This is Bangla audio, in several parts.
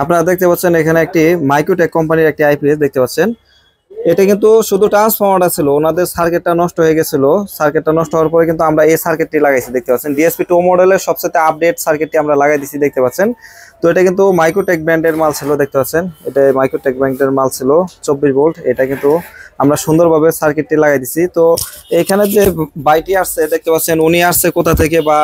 আপনারা দেখতে পাচ্ছেন এখানে একটি মাইক্রোটেক কোম্পানির একটি আইপিএস দেখতে পাচ্ছেন। এটা কিন্তু শুধু ট্রান্সফরমারটা ছিল, ওনাদের সার্কিটটা নষ্ট হয়ে গেছিল। সার্কিটটা নষ্ট হওয়ার পরে কিন্তু আমরা এই সার্কিটটি লাগাইছি দেখতে পাচ্ছেন। ডিএসপি 2 মডেলের সবচেয়ে আপডেট সার্কিটটি আমরা লাগাই দিছি দেখতে পাচ্ছেন। তো এটা কিন্তু মাইক্রোটেক ব্র্যান্ডের মাল ছিল দেখতে পাচ্ছেন। এটা মাইক্রোটেক ব্র্যান্ডের মাল ছিল 24 ভোল্ট। এটা কিন্তু আমরা সুন্দরভাবে সার্কিটটি লাগাই দিছি। তো এখানে যে বাইটি আসছে দেখতে পাচ্ছেন, উনি আসছে কোথা থেকে বা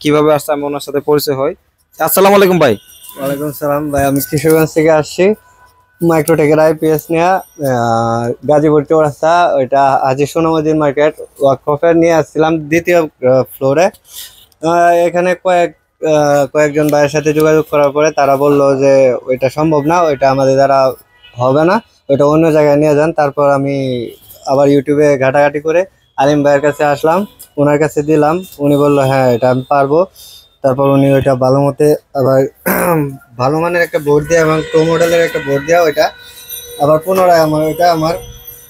কিভাবে আসছে আমি ওনার সাথে পরিচয় হই। আসসালামু আলাইকুম ভাই। ওয়ালাইকুম সালাম ভাই, আমি কিশোরগঞ্জ থেকে আসছি মাইক্রোটেকের আইপিএস নিয়ে। গাজীপুর চৌরাস্তা, ওইটা হাজী সোনামুদ্দিন মার্কেট ওয়াকফের নিয়ে আসছিলাম দ্বিতীয় ফ্লোরে। এখানে কয়েকজন ভাইয়ের সাথে যোগাযোগ করার পরে তারা বললো যে ওইটা সম্ভব না, ওইটা আমাদের দ্বারা হবে না, ওইটা অন্য জায়গায় নিয়ে যান। তারপর আমি আবার ইউটিউবে ঘাটাঘাটি করে আলিম ভাইয়ের কাছে আসলাম, ওনার কাছে দিলাম, উনি বললো হ্যাঁ এটা আমি পারবো। তারপর উনি ওইটা ভালো মতে আবার ভালো মানের একটা বোর্ড দেওয়া এবং প্রো মডেলের একটা বোর্ড দেওয়া, ওইটা আবার পুনরায়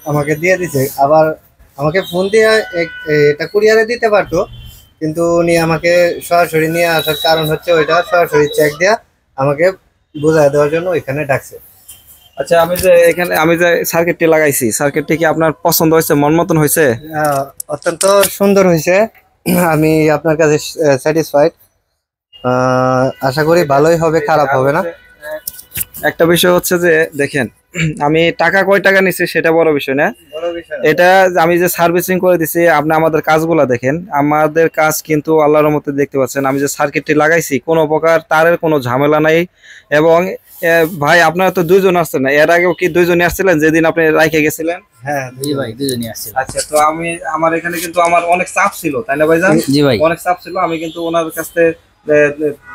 আমাকে দিয়ে দিছে। আবার আমাকে ফোন দিয়ে এটা কুরিয়ারে দিতে পারতো, কিন্তু উনি আমাকে সরাসরি নিয়ে আসার কারণ হচ্ছে ওইটা সরাসরি চেক দেওয়া, আমাকে বোঝায় দেওয়ার জন্য ওইখানে ডাকছে। আচ্ছা, আমি যে সার্কিটটি লাগাইছি, সার্কিটটি কি আপনার পছন্দ হয়েছে, মন মতন হয়েছে? অত্যন্ত সুন্দর হয়েছে, আমি আপনার কাছে স্যাটিসফাইড। আশা করি ভালোই হবে, খারাপ হবে না। একটা বিষয় হচ্ছে যে দেখেন, আমি টাকা কয় টাকা নিচ্ছি সেটা বড় বিষয় না, এটা আমি যে সার্ভিসিং করে দিছি। আপনি আমাদের কাজগুলা দেখেন, আমাদের কাজ কিন্তু আল্লাহর মতে দেখতে পাচ্ছেন। আমি যে সার্কিটটি লাগাইছি কোনো প্রকার তারের কোনো ঝামেলা নাই। এবং ভাই আপনারা তো দুইজন আসছেন না, এর আগেও কি দুইজনই আসছিলেন যেদিন আপনি রাইখে গেছিলেন? হ্যাঁ জি ভাই, দুইজনই আসছিল। আচ্ছা, তো আমার এখানে কিন্তু আমার অনেক চাপ ছিল, তাই না ভাইজান? জি ভাই, অনেক চাপ ছিল। আমি কিন্তু ওনার কাছে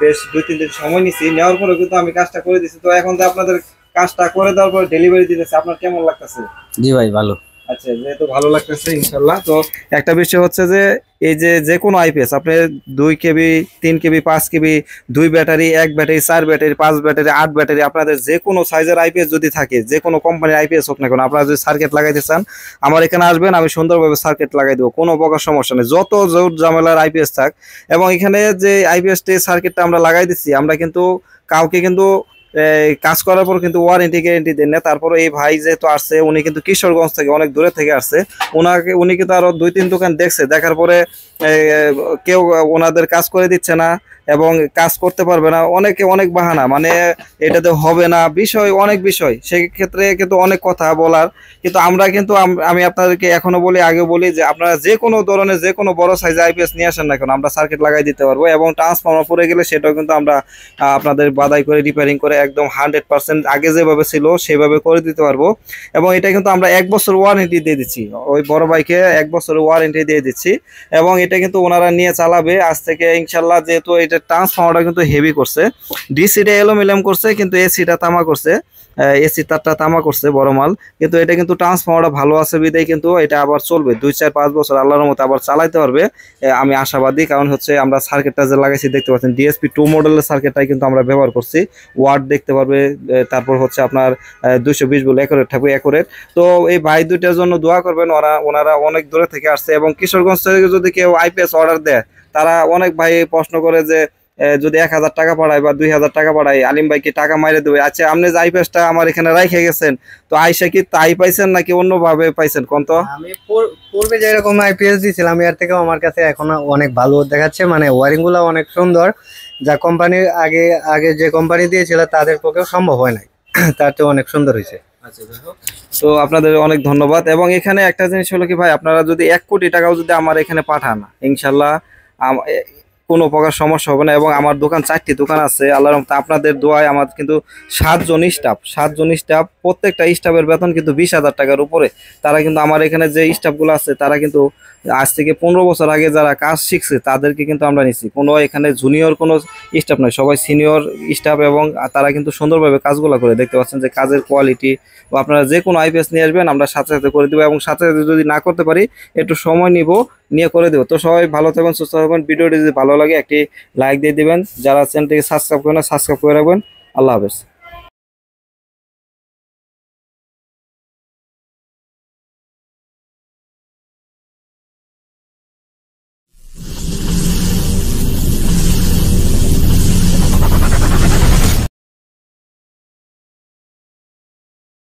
বেশ 2-3 দিন সময় নিছি, নেওয়ার পরে কিন্তু আমি কাজটা করে দিছি। তো এখন যে আপনাদের কাজটা করে দেওয়ার পরে ডেলিভারি দিতেছে, আপনার কেমন লাগতেছে? জি ভাই ভালো। আচ্ছা, যেহেতু ভালো লাগতেছে ইনশাল্লাহ। তো একটা বিষয় হচ্ছে যে এই যে কোনো আইপিএস আপনি 2 কেবি, 3 কেবি, 5 কেবি, 2 battery, 1 battery, 4 battery, 5 battery, 8 battery, আপনাদের যে কোনো সাইজের আইপিএস যদি থাকে, যে কোনো কোম্পানির আইপিএস হোক না কেন, আপনারা যদি সার্কিট লাগাইতে চান আমার এখানে আসবেন, আমি সুন্দরভাবে সার্কিট লাগাই দেবো, কোনো প্রকার সমস্যা নেই, যত জোর ঝামেলার আইপিএস থাক। এবং এখানে যে আইপিএসটি সার্কিটটা আমরা লাগাই দিচ্ছি, আমরা কিন্তু কাউকে কিন্তু কাজ করার পর কিন্তু ওয়ারেন্টি গ্যারেন্টি দেন না। তারপরে এই ভাই যেহেতু আসছে, উনি কিন্তু কিশোরগঞ্জ থেকে অনেক দূরে থেকে আসছে, উনি কিন্তু আরো 2-3 দোকান দেখছে, দেখার পরে কেউ ওনাদের কাজ করে দিচ্ছে না এবং কাজ করতে পারবে না, অনেকে অনেক বাহানা, মানে এটাতে হবে না, বিষয় অনেক বিষয়, সেক্ষেত্রে কিন্তু অনেক কথা বলার। কিন্তু আমরা কিন্তু আমি আপনাদেরকে এখনো বলি, আগে বলি যে আপনারা যে কোনো ধরনের যে কোনো বড় সাইজ আইপিএস নিয়ে আসেন না কেন, আমরা সার্কিট লাগাই দিতে পারবো। এবং ট্রান্সফর্মার পড়ে গেলে সেটাও কিন্তু আমরা আপনাদের বাদাই করে রিপেয়ারিং করে একদম 100% আগে যেভাবে ছিল সেভাবে করে দিতে পারবো। এবং এটা কিন্তু আমরা 1 বছর ওয়ারেন্টি দিয়ে দিচ্ছি, ওই বড় বাইকে 1 বছরের ওয়ারেন্টি দিয়ে দিচ্ছি। এবং এটা কিন্তু ওনারা নিয়ে চালাবে আজ থেকে ইনশাল্লাহ। যেহেতু এটা ট্রান্সফর্মারটা কিন্তু হেভি করছে, ডিসিটা অ্যালুমিনিয়াম করছে কিন্তু এসিটা তামা করছে, এসি তারটা তামা করছে বড় মাল। কিন্তু এটা কিন্তু ট্রান্সফর্মারটা ভালো আছে বিদায় কিন্তু এটা আবার চলবে 2-4-5 বছর আল্লাহর মতো আবার চালাইতে পারবে, আমি আশাবাদী। কারণ হচ্ছে আমরা সার্কিটটা যে লাগাইছি দেখতে পাচ্ছেন, ডিএসপি 2 মডেলের সার্কিটটাই কিন্তু আমরা ব্যবহার করছি। ওয়াট দেখতে পারবে, তারপর হচ্ছে আপনার 220 ভোল্ট অ্যাকুরেট থাকবে, অ্যাকুরেট। তো এই ভাই দুইটার জন্য দোয়া করবেন, ওনারা অনেক দূরে থেকে আসছে। এবং কিশোরগঞ্জ থেকে যদি কেউ আইপিএস অর্ডার দেয়, তারা অনেক ভাই প্রশ্ন করে যে যদি 1000 টাকা পাঠায় বা 2000 টাকা পাঠায়, আলিম ভাই কি টাকা মাইরে দেবে? আচ্ছা, আপনি যে আইপিএসটা আমার এখানে রাইখে গেছেন, তো আইসা কি তাই পাইছেন নাকি অন্যভাবে পাইছেন কোন? তো আমি পূর্বে যেরকম আইপিএস দিয়েছিলাম এর থেকেও আমার কাছে এখন অনেক ভালো দেখাচ্ছে, মানে ওয়ারিং গুলো অনেক সুন্দর, যা কোম্পানির আগে যে কোম্পানি দিয়েছিল তাদের পক্ষেও সম্ভব হয় নাই, তার চেয়ে অনেক সুন্দর হয়েছে। তো আপনাদের অনেক ধন্যবাদ। এবং এখানে একটা জিনিস হলো কি ভাই, আপনারা যদি 1 কোটি টাকাও যদি আমার এখানে পাঠান, ইনশাল্লাহ কোনো প্রকার সমস্যা হবে না। এবং আমার দোকান 4টি দোকান আছে, আল্লাহর রহমতে আপনাদের দোয়ায় আমার কিন্তু 7জন স্টাফ, প্রত্যেকটা স্টাফের বেতন কিন্তু 20,000 টাকার উপরে। তারা কিন্তু আমার এখানে যে স্টাফগুলো আছে তারা কিন্তু আজ থেকে 15 বছর আগে যারা কাজ শিখছে তাদেরকে কিন্তু আমরা নিচ্ছি, কোনো এখানে জুনিয়র কোনো স্টাফ নয়, সবাই সিনিয়র স্টাফ। এবং তারা কিন্তু সুন্দরভাবে কাজগুলো করে, দেখতে পাচ্ছেন যে কাজের কোয়ালিটি। আপনারা যে কোনো আইপিএস নিয়ে আসবেন, আমরা সাথে সাথে করে দেবো। এবং সাথে সাথে যদি না করতে পারি একটু সময় নিয়ে করে দেবো। তো সবাই ভালো থাকবেন, সুস্থ থাকবেন। ভিডিওটি যদি ভালো লাগে একটি লাইক দিয়ে দিবেন, যারা চ্যানেলটিকে সাবস্ক্রাইব করেন সাবস্ক্রাইব করে রাখবেন। আল্লাহ হাফেজ।